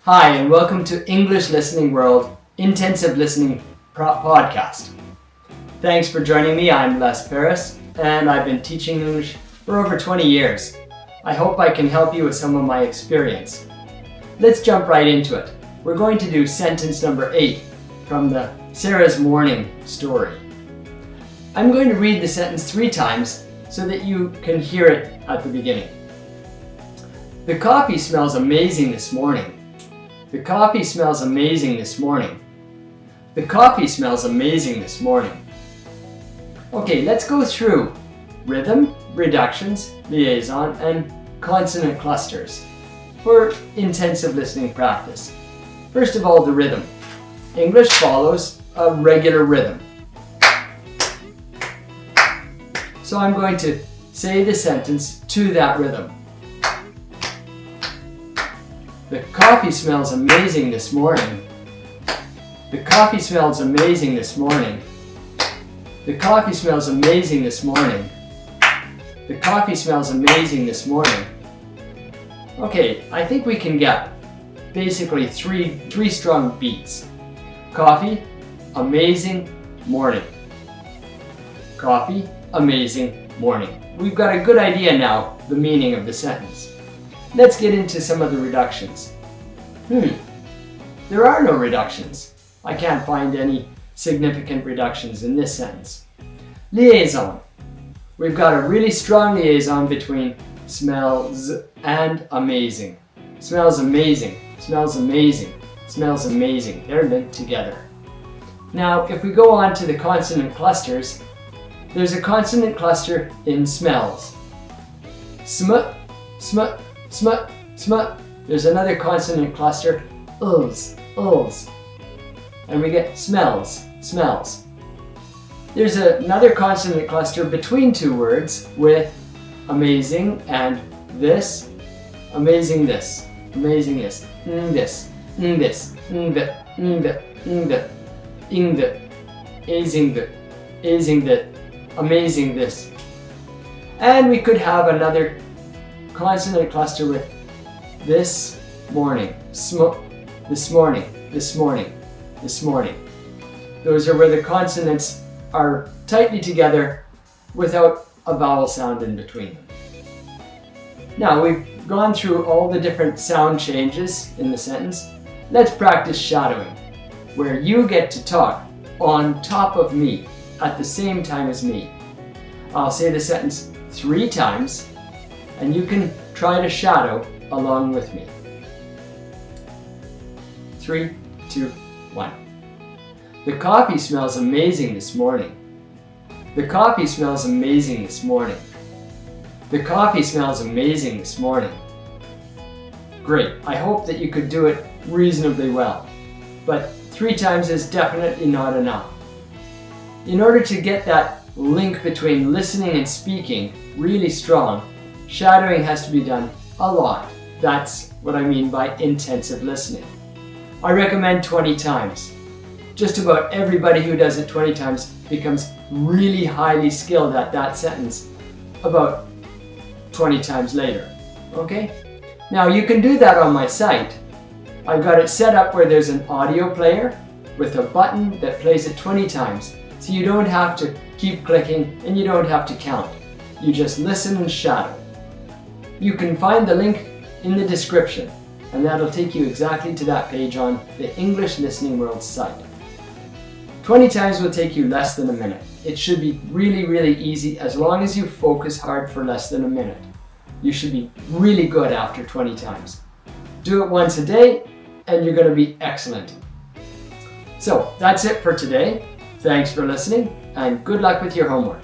Hi, and welcome to English Listening World Intensive Listening Podcast. Thanks for joining me. I'm Les Paris, and I've been teaching English for over 20 years. I hope I can help you with some of my experience. Let's jump right into it. We're going to do sentence number 8 from the Sarah's Morning story. I'm going to read the sentence 3 times so that you can hear it at the beginning. The coffee smells amazing this morning. The coffee smells amazing this morning. The coffee smells amazing this morning. Okay, let's go through rhythm, reductions, liaison, and consonant clusters for intensive listening practice. First of all, the rhythm. English follows a regular rhythm. So I'm going to say the sentence to that rhythm. The coffee smells amazing this morning. The coffee smells amazing this morning. The coffee smells amazing this morning. The coffee smells amazing this morning. Okay, I think we can get basically three strong beats. Coffee, amazing, morning. Coffee, amazing, morning. We've got a good idea now, the meaning of the sentence. Let's get into some of the reductions. There are no reductions. I can't find any significant reductions in this sentence. Liaison. We've got a really strong liaison between smells and amazing. Smells amazing, smells amazing, smells amazing. They're linked together. Now, if we go on to the consonant clusters, there's a consonant cluster in smells. Smut, smut, smut, smut. There's another consonant cluster, ulls, ulls. And we get smells, smells. There's another consonant cluster between two words with amazing and this, amazing this, amazing this, this, this, the, amazing the, amazing this. And we could have another consonant cluster with this morning, this morning, this morning, this morning. Those are where the consonants are tightly together without a vowel sound in between them. Now we've gone through all the different sound changes in the sentence. Let's practice shadowing, where you get to talk on top of me at the same time as me. I'll say the sentence 3 times, and you can try to shadow along with me. 3, 2, 1. The coffee smells amazing this morning. The coffee smells amazing this morning. The coffee smells amazing this morning. Great. I hope that you could do it reasonably well, but 3 times is definitely not enough. In order to get that link between listening and speaking really strong, shadowing has to be done a lot. That's what I mean by intensive listening. I recommend 20 times. Just about everybody who does it 20 times becomes really highly skilled at that sentence about 20 times later. Okay? Now you can do that on my site. I've got it set up where there's an audio player with a button that plays it 20 times. So you don't have to keep clicking and you don't have to count. You just listen and shadow. You can find the link in the description, and that'll take you exactly to that page on the English Listening World site. 20 times will take you less than a minute. It should be really, really easy as long as you focus hard for less than a minute. You should be really good after 20 times. Do it once a day and you're going to be excellent. So that's it for today. Thanks for listening and good luck with your homework.